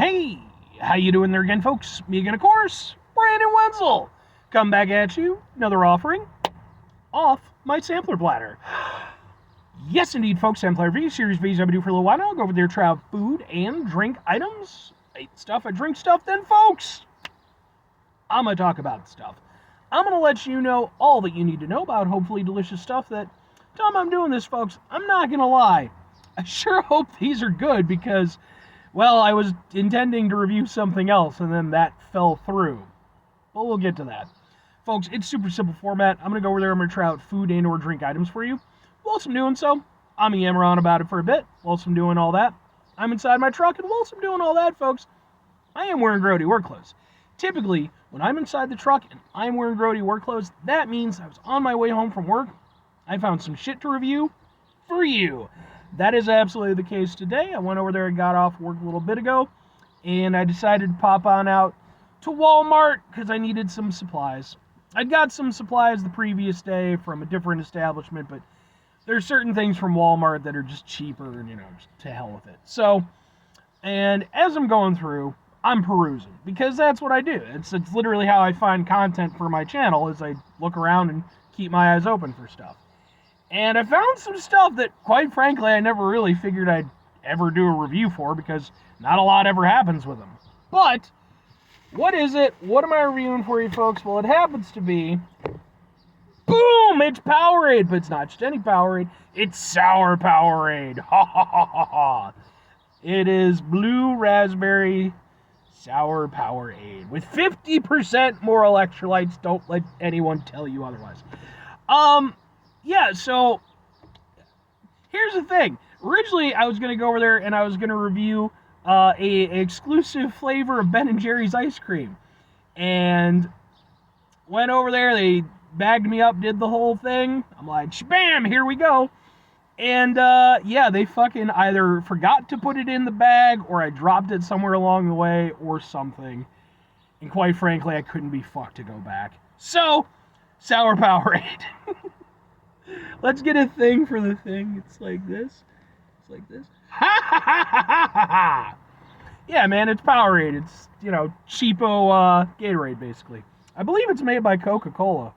Hey, how you doing there again, folks? Me again, of course, Brandon Wenzel. Come back at you, another offering off my sampler platter. Yes, indeed, folks, sampler V, Series V's I've been doing for a little while now. Go over there, try out food and drink items. I eat stuff, I drink stuff, then, folks, I'm going to talk about stuff. I'm going to let you know all that you need to know about hopefully delicious stuff that, time I'm doing this, folks, I'm not going to lie. I sure hope these are good because, well, I was intending to review something else, and then that fell through. But we'll get to that. Folks, it's super simple format. I'm going to go over there, I'm going to try out food and or drink items for you. Whilst I'm doing so, I'm going to yammer on about it for a bit. Whilst I'm doing all that, I'm inside my truck, and whilst I'm doing all that, folks, I am wearing grody work clothes. Typically, when I'm inside the truck and I'm wearing grody work clothes, that means I was on my way home from work. I found some shit to review for you. That is absolutely the case today. I went over there and got off work a little bit ago, and I decided to pop on out to Walmart because I needed some supplies. I'd got some supplies the previous day from a different establishment, but there's certain things from Walmart that are just cheaper and, just to hell with it. So, and as I'm going through, I'm perusing because that's what I do. It's literally how I find content for my channel is I look around and keep my eyes open for stuff. And I found some stuff that, quite frankly, I never really figured I'd ever do a review for because not a lot ever happens with them. But, what is it? What am I reviewing for you folks? Well, it happens to be, boom, it's Powerade, but it's not just any Powerade. It's Sour Powerade. Ha ha ha ha ha. It is blue raspberry Sour Powerade with 50% more electrolytes. Don't let anyone tell you otherwise. Yeah, so here's the thing. Originally, I was going to go over there and I was going to review a exclusive flavor of Ben & Jerry's ice cream. And went over there, they bagged me up, did the whole thing. I'm like, bam, here we go. And, yeah, they fucking either forgot to put it in the bag or I dropped it somewhere along the way or something. And quite frankly, I couldn't be fucked to go back. So, Sour Powerade. Let's get a thing for the thing. It's like this. It's like this. Ha ha ha ha ha ha! Yeah, man, it's Powerade. It's, cheapo Gatorade, basically. I believe it's made by Coca-Cola.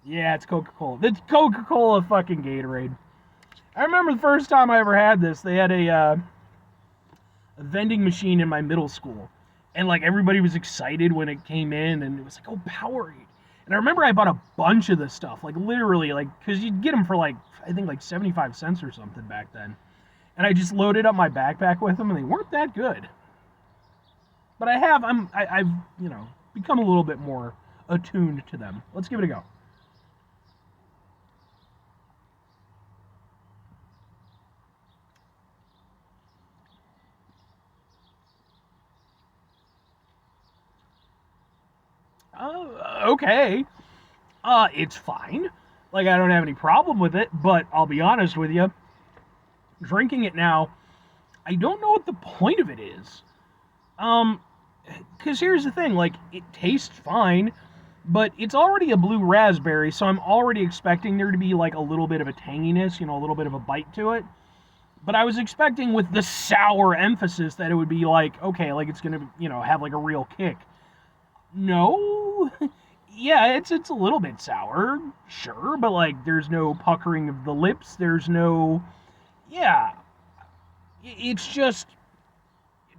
Yeah, it's Coca-Cola. It's Coca-Cola fucking Gatorade. I remember the first time I ever had this, they had a vending machine in my middle school. And, everybody was excited when it came in, and it was like, oh, Powerade. And I remember I bought a bunch of this stuff, literally, because you'd get them for, I think, 75 cents or something back then. And I just loaded up my backpack with them, and they weren't that good. But I've become a little bit more attuned to them. Let's give it a go. Okay. It's fine. I don't have any problem with it, but I'll be honest with you. Drinking it now, I don't know what the point of it is. Because here's the thing, it tastes fine, but it's already a blue raspberry, so I'm already expecting there to be, a little bit of a tanginess, a little bit of a bite to it. But I was expecting with the sour emphasis that it would be okay, it's gonna, have a real kick. No. Yeah, it's a little bit sour, sure, but there's no puckering of the lips, there's no, yeah, it's just,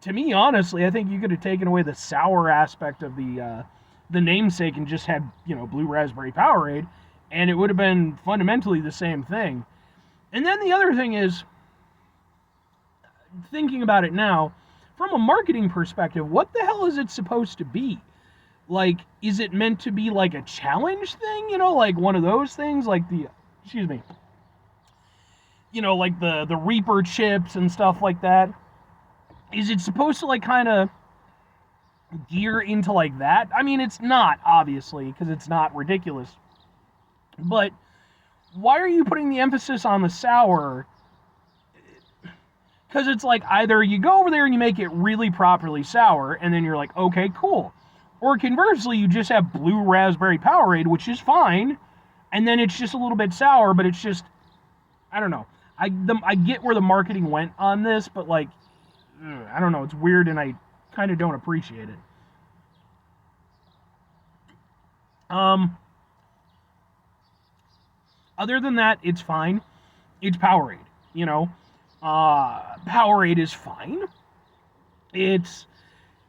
to me, honestly, I think you could have taken away the sour aspect of the namesake and just had, blue raspberry Powerade, and it would have been fundamentally the same thing. And then the other thing is, thinking about it now, from a marketing perspective, what the hell is it supposed to be? Is it meant to be a challenge thing? One of those things? Excuse me. The Reaper chips and stuff like that? Is it supposed to, kind of gear into, that? I mean, it's not, obviously, because it's not ridiculous. But why are you putting the emphasis on the sour? Because it's either you go over there and you make it really properly sour, and then you're okay, cool. Or conversely, you just have blue raspberry Powerade, which is fine, and then it's just a little bit sour, but it's just, I don't know. I get where the marketing went on this, but I don't know, it's weird, and I kind of don't appreciate it. Other than that, it's fine. It's Powerade, you know. Powerade is fine. It's,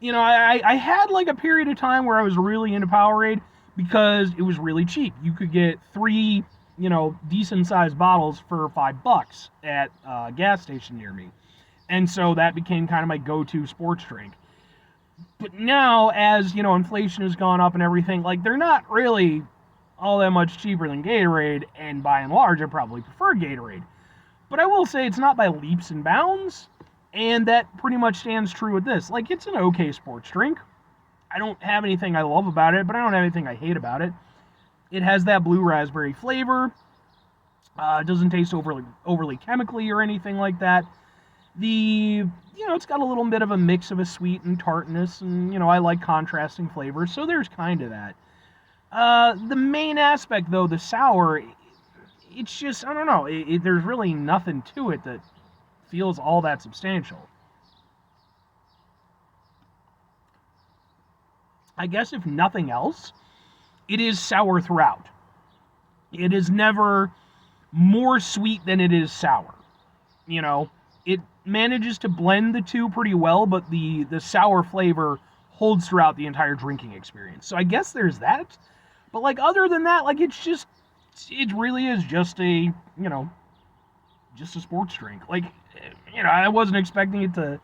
I had like a period of time where I was really into Powerade because it was really cheap. You could get 3, decent sized bottles for $5 at a gas station near me. And so that became kind of my go-to sports drink. But now, as, inflation has gone up and everything, like, they're not really all that much cheaper than Gatorade, and by and large, I probably prefer Gatorade. But I will say it's not by leaps and bounds, and that pretty much stands true with this. Like, it's an okay sports drink. I don't have anything I love about it, but I don't have anything I hate about it. It has that blue raspberry flavor. It doesn't taste overly chemically or anything like that. It's got a little bit of a mix of a sweet and tartness, and, I like contrasting flavors, so there's kind of that. The main aspect, though, the sour, it's just, I don't know, there's really nothing to it that feels all that substantial. I guess if nothing else, it is sour throughout. It is never more sweet than it is sour. It manages to blend the two pretty well, but the sour flavor holds throughout the entire drinking experience. So I guess there's that. But, like, other than that, like, it really is just a, just a sports drink. Like, I wasn't expecting it to,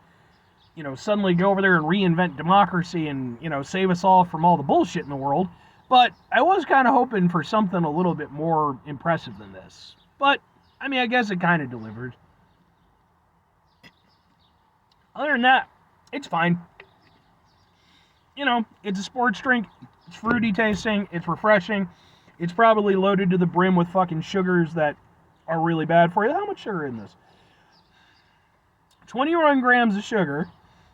suddenly go over there and reinvent democracy and, save us all from all the bullshit in the world. But I was kind of hoping for something a little bit more impressive than this. But, I guess it kind of delivered. Other than that, it's fine. It's a sports drink. It's fruity tasting. It's refreshing. It's probably loaded to the brim with fucking sugars that are really bad for you. How much sugar in this? 21 grams of sugar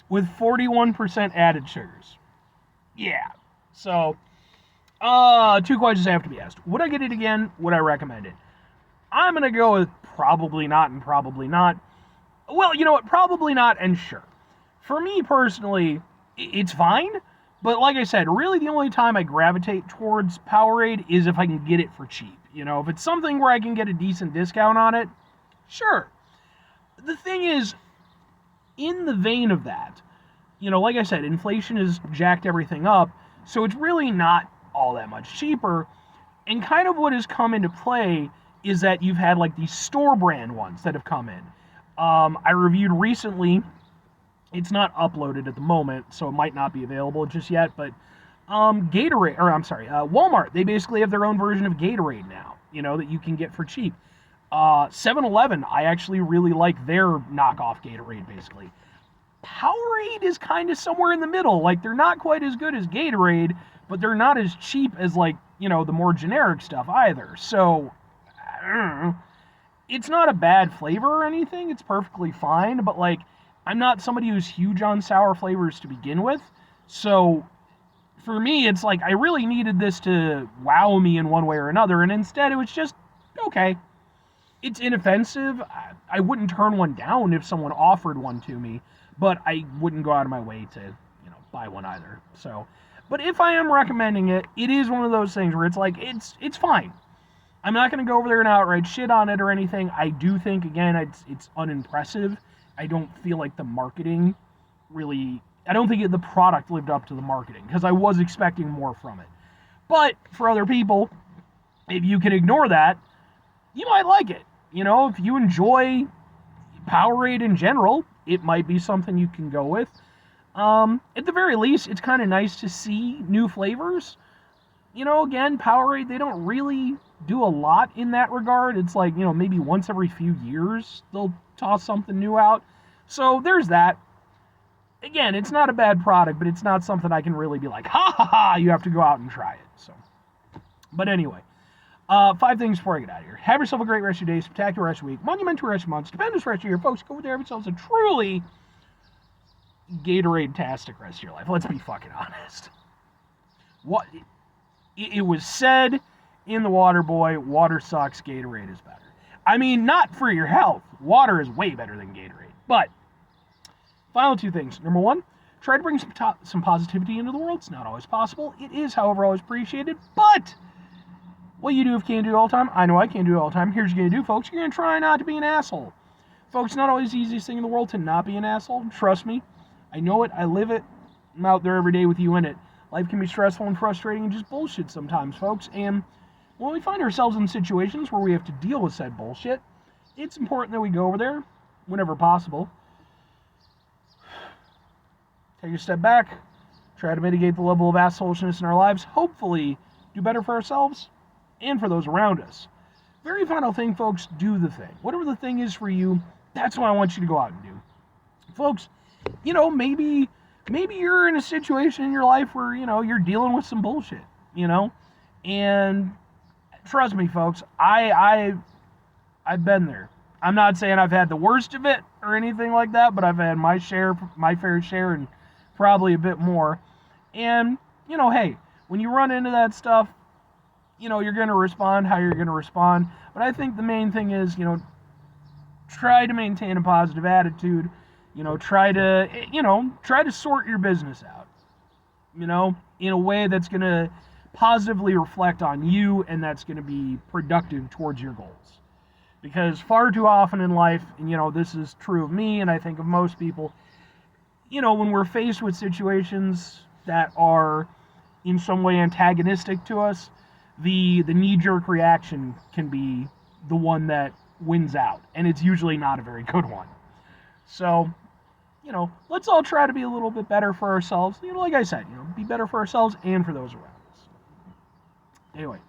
with 41% added sugars. Yeah. So, 2 questions have to be asked. Would I get it again? Would I recommend it? I'm going to go with probably not and probably not. Well, you know what? Probably not and sure. For me personally, it's fine. But like I said, really the only time I gravitate towards Powerade is if I can get it for cheap. If it's something where I can get a decent discount on it, sure. The thing is, in the vein of that, like I said, inflation has jacked everything up, so it's really not all that much cheaper. And kind of what has come into play is that you've had like these store brand ones that have come in. I reviewed recently, it's not uploaded at the moment, so it might not be available just yet, but Walmart, they basically have their own version of Gatorade now, that you can get for cheap. 7-Eleven, I actually really like their knockoff Gatorade, basically. Powerade is kind of somewhere in the middle. Like, they're not quite as good as Gatorade, but they're not as cheap as, like, the more generic stuff either. So, I don't know. It's not a bad flavor or anything. It's perfectly fine, but, like, I'm not somebody who's huge on sour flavors to begin with. So, for me, it's like I really needed this to wow me in one way or another, and instead it was just, okay. It's inoffensive. I wouldn't turn one down if someone offered one to me, but I wouldn't go out of my way to, buy one either. So, but if I am recommending it, it is one of those things where it's like, it's fine. I'm not going to go over there and outright shit on it or anything. I do think, again, it's unimpressive. I don't feel like the marketing really, I don't think the product lived up to the marketing, because I was expecting more from it. But for other people, if you can ignore that, you might like it. If you enjoy Powerade in general, it might be something you can go with. At the very least, it's kind of nice to see new flavors. Again, Powerade, they don't really do a lot in that regard. It's like, maybe once every few years they'll toss something new out. So there's that. Again, it's not a bad product, but it's not something I can really be like, ha ha ha, you have to go out and try it. So, but anyway, 5 things before I get out of here. Have yourself a great rest of your day, spectacular rest of your week, monumental rest of your month, stupendous rest of your year. Folks, go over there, have yourselves a truly Gatorade-tastic rest of your life. Let's be fucking honest. What it was said in The Waterboy, water sucks, Gatorade is better. I mean, not for your health. Water is way better than Gatorade. But, final 2 things. Number 1, Try to bring some positivity into the world. It's not always possible. It is, however, always appreciated. But what you do if you can't do it all the time, I know I can't do it all the time. Here's what you're going to do, folks. You're going to try not to be an asshole. Folks, it's not always the easiest thing in the world to not be an asshole. Trust me. I know it. I live it. I'm out there every day with you in it. Life can be stressful and frustrating and just bullshit sometimes, folks. And when we find ourselves in situations where we have to deal with said bullshit, it's important that we go over there whenever possible. Take a step back. Try to mitigate the level of assholishness in our lives. Hopefully, do better for ourselves and for those around us. Very final thing, folks, do the thing. Whatever the thing is for you, that's what I want you to go out and do. Folks, maybe you're in a situation in your life where, you're dealing with some bullshit, and trust me, folks, I've been there. I'm not saying I've had the worst of it or anything like that, but I've had my fair share, and probably a bit more. And, hey, when you run into that stuff, you're going to respond how you're going to respond. But I think the main thing is, try to maintain a positive attitude. Try to sort your business out, in a way that's going to positively reflect on you and that's going to be productive towards your goals. Because far too often in life, and this is true of me and I think of most people, when we're faced with situations that are in some way antagonistic to us, the knee-jerk reaction can be the one that wins out, and it's usually not a very good one. So, let's all try to be a little bit better for ourselves. Like I said, be better for ourselves and for those around us. Anyway.